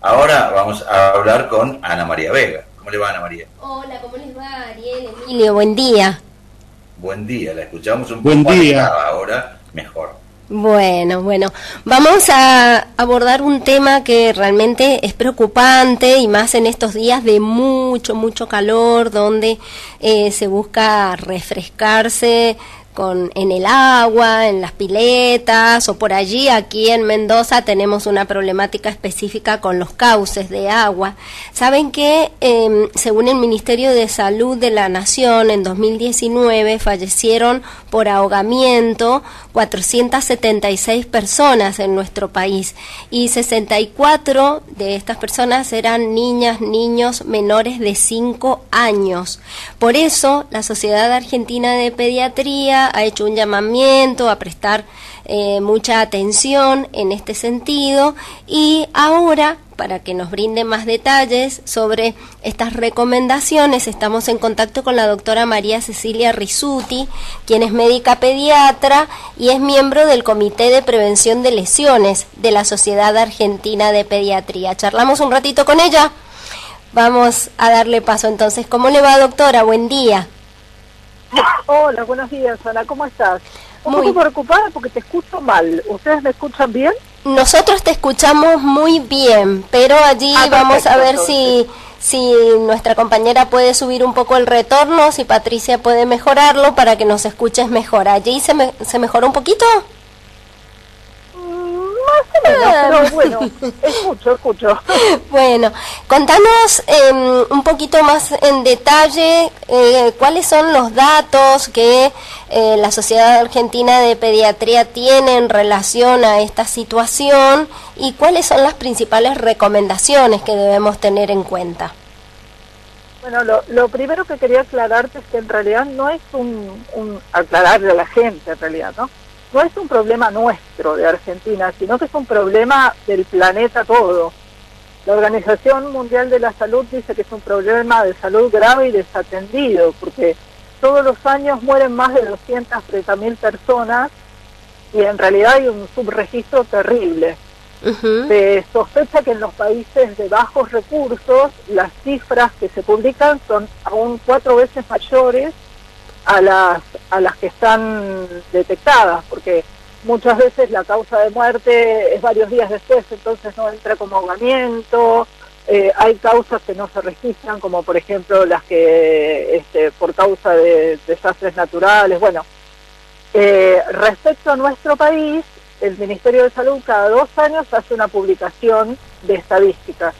Ahora vamos a hablar con Ana María Vega. ¿Cómo le va, Ana María? Hola, ¿cómo les va, Ariel, Emilio? Buen día. Buen día, la escuchamos un Buen poco día. agitada, ahora mejor. Bueno, vamos a abordar un tema que realmente es preocupante y más en estos días de mucho calor, donde se busca refrescarse en el agua, en las piletas o por allí. Aquí en Mendoza tenemos una problemática específica con los cauces de agua. Saben que según el Ministerio de Salud de la Nación, en 2019 fallecieron por ahogamiento 476 personas en nuestro país y 64 de estas personas eran niños menores de 5 años. Por eso la Sociedad Argentina de Pediatría ha hecho un llamamiento a prestar mucha atención en este sentido, y ahora, para que nos brinde más detalles sobre estas recomendaciones, estamos en contacto con la doctora María Cecilia Rizzuti, quien es médica pediatra y es miembro del Comité de Prevención de Lesiones de la Sociedad Argentina de Pediatría. Charlamos un ratito con ella. Vamos a darle paso entonces. ¿Cómo le va, doctora? Buen día. Hola, buenos días, Ana, ¿cómo estás? Un Muy poco preocupada porque te escucho mal. ¿Ustedes me escuchan bien? Nosotros te escuchamos muy bien, pero allí vamos a ver si nuestra compañera puede subir un poco el retorno, si Patricia puede mejorarlo para que nos escuches mejor. ¿Allí se mejoró un poquito? Más o menos, pero bueno, escucho. Bueno, contanos un poquito más en detalle cuáles son los datos que la Sociedad Argentina de Pediatría tiene en relación a esta situación y cuáles son las principales recomendaciones que debemos tener en cuenta. Bueno, lo primero que quería aclararte es que en realidad no es aclararle a la gente en realidad, ¿no? No es un problema nuestro de Argentina, sino que es un problema del planeta todo. La Organización Mundial de la Salud dice que es un problema de salud grave y desatendido, porque todos los años mueren más de 230.000 personas y en realidad hay un subregistro terrible. Se sospecha que en los países de bajos recursos las cifras que se publican son aún 4 veces mayores a las que están detectadas, porque muchas veces la causa de muerte es varios días después, entonces no entra como ahogamiento. Hay causas que no se registran, como por ejemplo las que por causa de desastres naturales. Bueno, respecto a nuestro país, el Ministerio de Salud cada 2 años hace una publicación de estadísticas.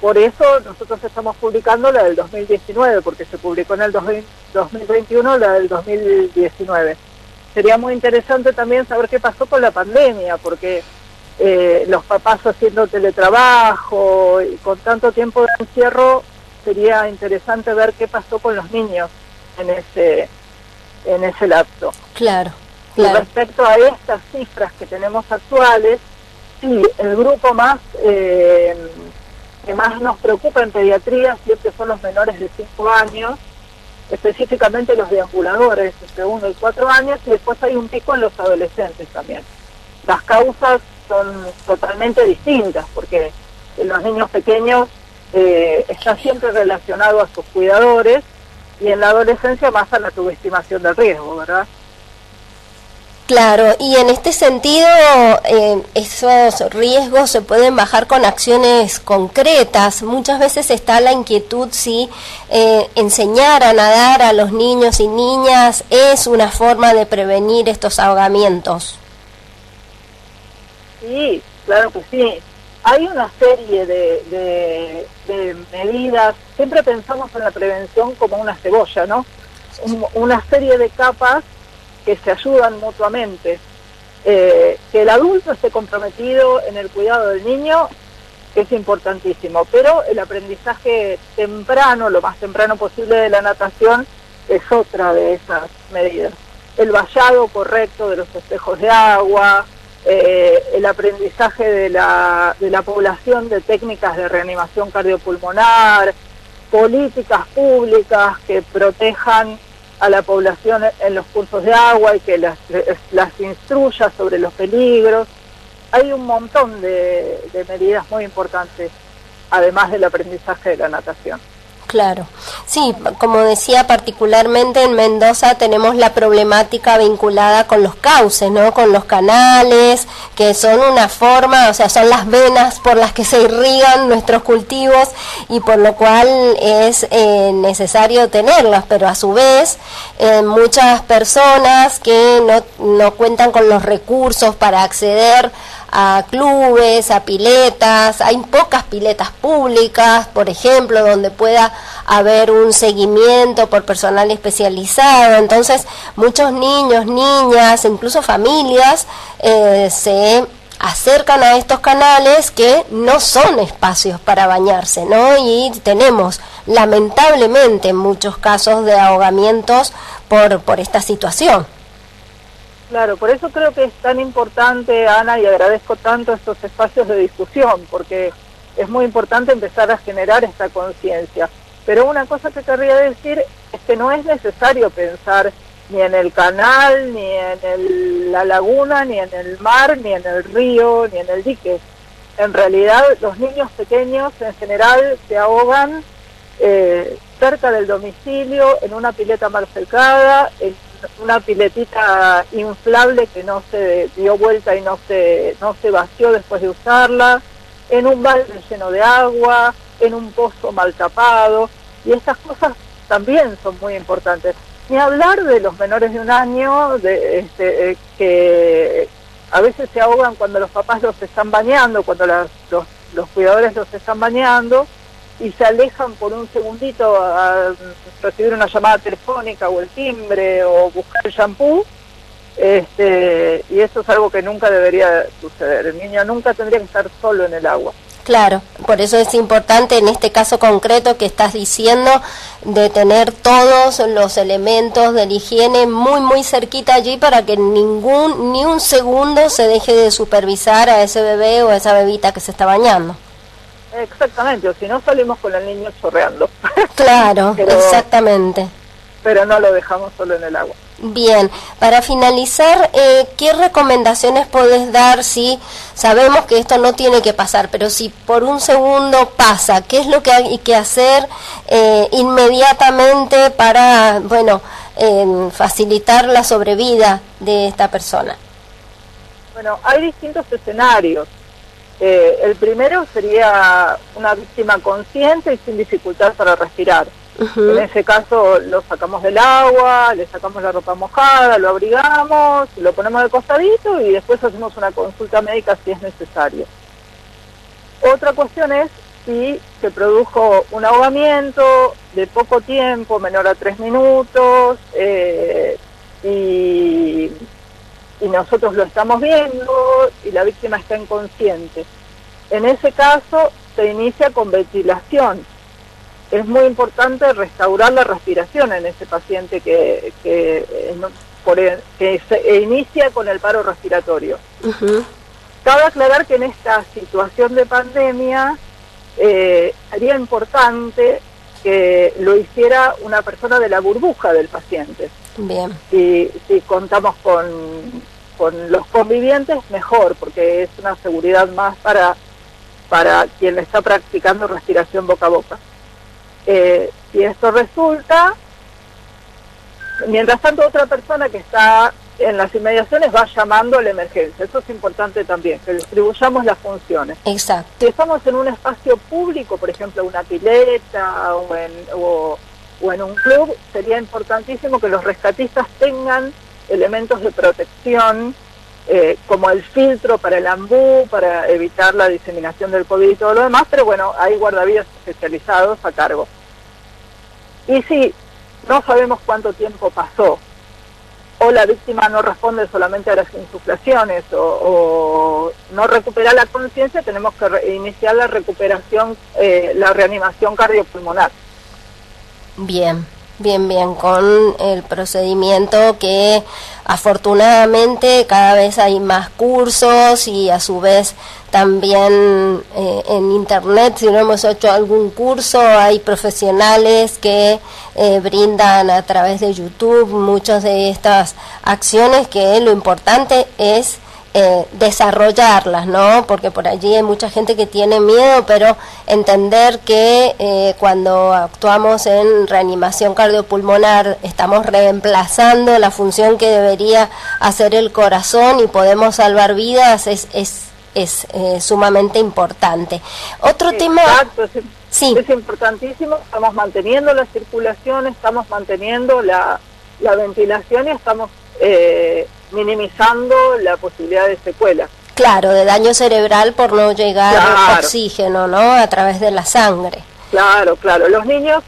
Por eso nosotros estamos publicando la del 2019, porque se publicó en el 2021 la del 2019. Sería muy interesante también saber qué pasó con la pandemia, porque los papás haciendo teletrabajo y con tanto tiempo de encierro, sería interesante ver qué pasó con los niños en ese lapso. Claro. Y respecto a estas cifras que tenemos actuales, sí, el grupo que más nos preocupa en pediatría siempre son los menores de 5 años, específicamente los deambuladores entre 1 y 4 años, y después hay un pico en los adolescentes también. Las causas son totalmente distintas, porque en los niños pequeños está siempre relacionado a sus cuidadores, y en la adolescencia más a la subestimación del riesgo, ¿verdad? Claro, y en este sentido esos riesgos se pueden bajar con acciones concretas. Muchas veces está la inquietud si enseñar a nadar a los niños y niñas es una forma de prevenir estos ahogamientos. Sí, claro que sí. Hay una serie de medidas. Siempre pensamos en la prevención como una cebolla, ¿no? Una serie de capas que se ayudan mutuamente. Que el adulto esté comprometido en el cuidado del niño es importantísimo, pero el aprendizaje temprano, lo más temprano posible de la natación, es otra de esas medidas. El vallado correcto de los espejos de agua, el aprendizaje de la población de técnicas de reanimación cardiopulmonar, políticas públicas que protejan a la población en los cursos de agua y que las instruya sobre los peligros. hay un montón de medidas muy importantes, además del aprendizaje de la natación. Claro, sí, como decía, particularmente en Mendoza tenemos la problemática vinculada con los cauces, ¿no? Con los canales, que son una forma, o sea, son las venas por las que se irrigan nuestros cultivos y por lo cual es necesario tenerlas, pero a su vez muchas personas que no cuentan con los recursos para acceder a clubes, a piletas, hay pocas piletas públicas, por ejemplo, donde pueda haber un seguimiento por personal especializado, entonces muchos niños, niñas, incluso familias se acercan a estos canales que no son espacios para bañarse, ¿no? Y tenemos lamentablemente muchos casos de ahogamientos por esta situación. Claro, por eso creo que es tan importante, Ana, y agradezco tanto estos espacios de discusión, porque es muy importante empezar a generar esta conciencia. Pero una cosa que querría decir es que no es necesario pensar ni en el canal, ni en la laguna, ni en el mar, ni en el río, ni en el dique. En realidad, los niños pequeños en general se ahogan cerca del domicilio, en una pileta mal secada, en una piletita inflable que no se dio vuelta y no se vació después de usarla, en un balde lleno de agua, en un pozo mal tapado, y estas cosas también son muy importantes. Ni hablar de los menores de 1 año, que a veces se ahogan cuando los papás los están bañando, cuando los cuidadores los están bañando, y se alejan por un segundito a recibir una llamada telefónica o el timbre o buscar el shampoo, y eso es algo que nunca debería suceder. El niño nunca tendría que estar solo en el agua. Claro, por eso es importante en este caso concreto que estás diciendo de tener todos los elementos de la higiene muy muy cerquita allí para que ni un segundo se deje de supervisar a ese bebé o a esa bebita que se está bañando. Exactamente, o si no salimos con el niño chorreando. Claro, exactamente. Pero no lo dejamos solo en el agua. Bien, para finalizar, ¿qué recomendaciones podés dar si sabemos que esto no tiene que pasar, pero si por un segundo pasa, qué es lo que hay que hacer inmediatamente para, facilitar la sobrevida de esta persona? Bueno, hay distintos escenarios. El primero sería una víctima consciente y sin dificultad para respirar. En ese caso lo sacamos del agua, le sacamos la ropa mojada, lo abrigamos, lo ponemos de costadito y después hacemos una consulta médica si es necesario. Otra cuestión es si se produjo un ahogamiento de poco tiempo, menor a 3 minutos, y nosotros lo estamos viendo y la víctima está inconsciente. En ese caso se inicia con ventilación. Es muy importante restaurar la respiración en ese paciente que se inicia con el paro respiratorio. Cabe aclarar que en esta situación de pandemia sería importante que lo hiciera una persona de la burbuja del paciente. Bien. Si contamos con los convivientes, mejor, porque es una seguridad más para quien está practicando respiración boca a boca. Si esto resulta, mientras tanto otra persona que está en las inmediaciones va llamando a la emergencia. Eso es importante también, que distribuyamos las funciones. Exacto. Si estamos en un espacio público, por ejemplo una pileta o en un club, sería importantísimo que los rescatistas tengan elementos de protección, como el filtro para el ambú, para evitar la diseminación del COVID y todo lo demás, pero bueno, hay guardavidas especializados a cargo. Y si no sabemos cuánto tiempo pasó, o la víctima no responde solamente a las insuflaciones, o no recupera la conciencia, tenemos que iniciar la recuperación, la reanimación cardiopulmonar. Bien, con el procedimiento que afortunadamente cada vez hay más cursos y a su vez también en internet, si no hemos hecho algún curso, hay profesionales que brindan a través de YouTube muchas de estas acciones, que lo importante es desarrollarlas, ¿no? Porque por allí hay mucha gente que tiene miedo, pero entender que cuando actuamos en reanimación cardiopulmonar estamos reemplazando la función que debería hacer el corazón y podemos salvar vidas es sumamente importante. Otro tema... Sí. Es importantísimo, estamos manteniendo la circulación, estamos manteniendo la ventilación y estamos minimizando la posibilidad de secuelas. Claro, de daño cerebral por no llegar oxígeno, ¿no? A través de la sangre. Claro. Los niños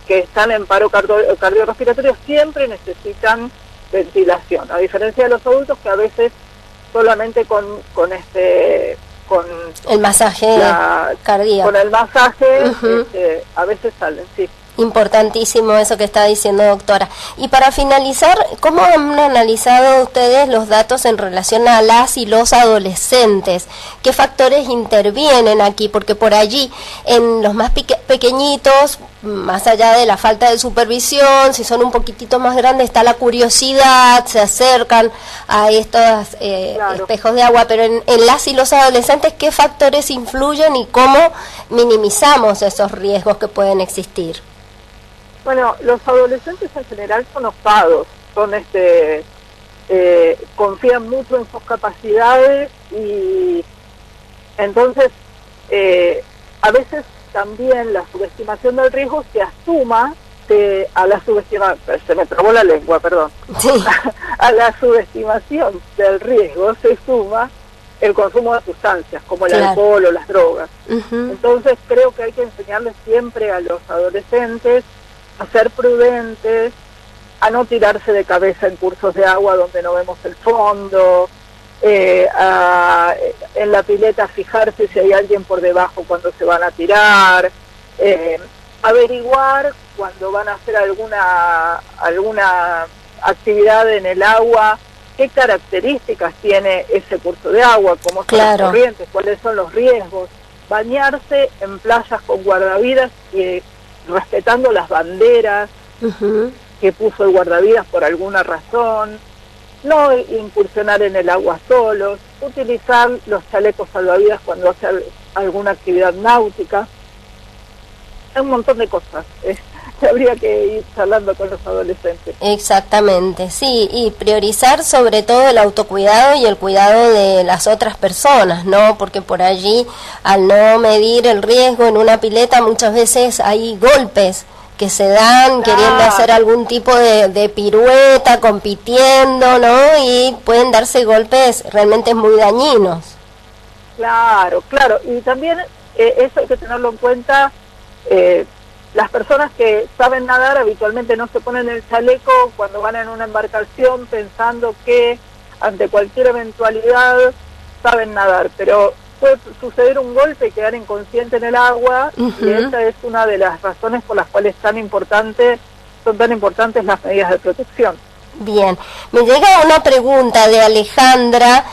que están en paro cardiorrespiratorio siempre necesitan ventilación, a diferencia de los adultos que a veces solamente con el masaje cardíaco. Con el masaje, a veces salen, sí. Importantísimo eso que está diciendo, doctora. Y para finalizar, ¿cómo han analizado ustedes los datos en relación a las y los adolescentes? ¿Qué factores intervienen aquí? Porque por allí, en los más pequeñitos, más allá de la falta de supervisión, si son un poquitito más grandes, está la curiosidad, se acercan a estos espejos de agua, pero en las y los adolescentes, ¿qué factores influyen y cómo minimizamos esos riesgos que pueden existir? Bueno, los adolescentes en general son osados, confían mucho en sus capacidades y entonces a veces también la subestimación del riesgo se asuma a la subestimación, se me trabó la lengua, perdón, sí. A la subestimación del riesgo se suma el consumo de sustancias como el alcohol o las drogas. Entonces creo que hay que enseñarles siempre a los adolescentes a ser prudentes, a no tirarse de cabeza en cursos de agua donde no vemos el fondo, en la pileta fijarse si hay alguien por debajo cuando se van a tirar, averiguar cuando van a hacer alguna actividad en el agua, qué características tiene ese curso de agua, cómo son las corrientes, cuáles son los riesgos, bañarse en playas con guardavidas respetando las banderas que puso el guardavidas por alguna razón, no incursionar en el agua solos, utilizar los chalecos salvavidas cuando hace alguna actividad náutica. Hay un montón de cosas que habría que ir charlando con los adolescentes. Exactamente, sí, y priorizar sobre todo el autocuidado y el cuidado de las otras personas, ¿no? Porque por allí, al no medir el riesgo en una pileta, muchas veces hay golpes que se dan queriendo hacer algún tipo de pirueta, compitiendo, ¿no? Y pueden darse golpes realmente muy dañinos. Claro, y también eso hay que tenerlo en cuenta. Las personas que saben nadar habitualmente no se ponen el chaleco cuando van en una embarcación pensando que ante cualquier eventualidad saben nadar, pero puede suceder un golpe y quedar inconsciente en el agua, y esa es una de las razones por las cuales son tan importantes las medidas de protección. Bien, me llega una pregunta de Alejandra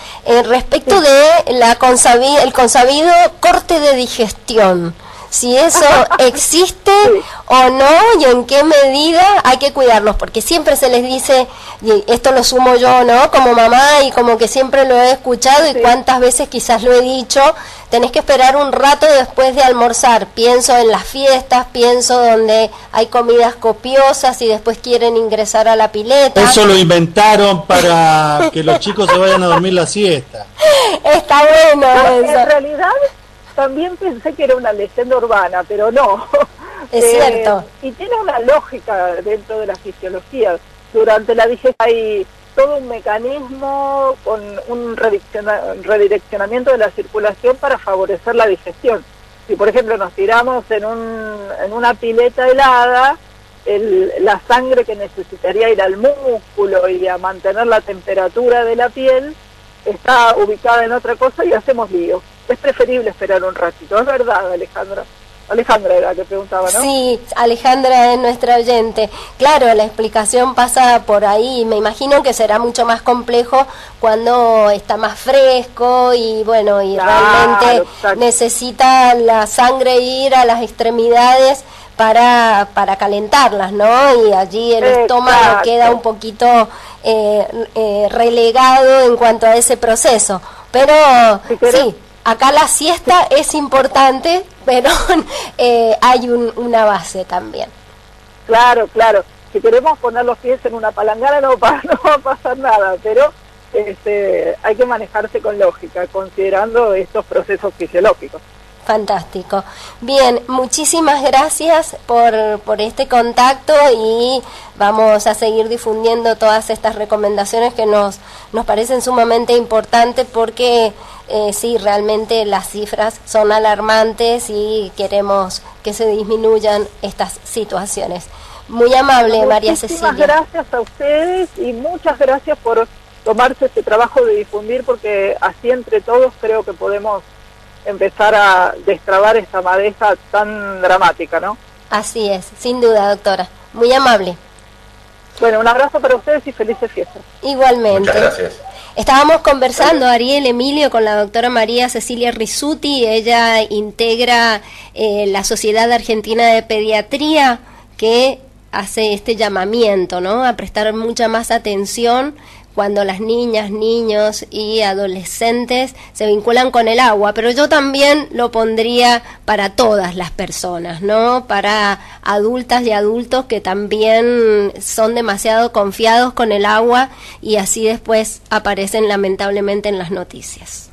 respecto de el consabido corte de digestión. Si eso existe o no y en qué medida hay que cuidarlos, porque siempre se les dice, y esto lo sumo yo, ¿no? Como mamá, y como que siempre lo he escuchado y cuántas veces quizás lo he dicho, tenés que esperar un rato después de almorzar. Pienso en las fiestas, pienso donde hay comidas copiosas y después quieren ingresar a la pileta. Eso lo inventaron para que los chicos se vayan a dormir la siesta. Está bueno eso. En realidad también pensé que era una leyenda urbana, pero no. Es cierto. Y tiene una lógica dentro de la fisiología. Durante la digestión hay todo un mecanismo con un redireccionamiento de la circulación para favorecer la digestión. Si, por ejemplo, nos tiramos en una pileta helada, la sangre que necesitaría ir al músculo y a mantener la temperatura de la piel está ubicada en otra cosa y hacemos lío. Es preferible esperar un ratito, es verdad, Alejandra. Alejandra era la que preguntaba, ¿no? Sí, Alejandra es nuestra oyente. Claro, la explicación pasa por ahí. Me imagino que será mucho más complejo cuando está más fresco y bueno, y realmente exacto. necesita la sangre ir a las extremidades para calentarlas, ¿no? Y allí el estómago Exacto. queda un poquito relegado en cuanto a ese proceso. Pero Si querés, sí. Acá la siesta es importante, pero hay una base también. claro, claro. Si queremos poner los pies en una palangana no va a pasar nada, pero hay que manejarse con lógica, considerando estos procesos fisiológicos. Fantástico. Bien, muchísimas gracias por este contacto y vamos a seguir difundiendo todas estas recomendaciones que nos parecen sumamente importantes porque sí, realmente las cifras son alarmantes y queremos que se disminuyan estas situaciones. Muy amable, María Cecilia. Muchísimas gracias a ustedes y muchas gracias por tomarse este trabajo de difundir porque así entre todos creo que podemos empezar a destrabar esta madeja tan dramática, ¿no? Así es, sin duda, doctora. Muy amable. Bueno, un abrazo para ustedes y felices fiestas. Igualmente. Muchas gracias. Estábamos conversando, Ariel, Emilio, con la doctora María Cecilia Rizzuti. Ella integra la Sociedad Argentina de Pediatría, que hace este llamamiento, ¿no?, a prestar mucha más atención cuando las niñas, niños y adolescentes se vinculan con el agua, pero yo también lo pondría para todas las personas, ¿no?, para adultas y adultos que también son demasiado confiados con el agua y así después aparecen lamentablemente en las noticias.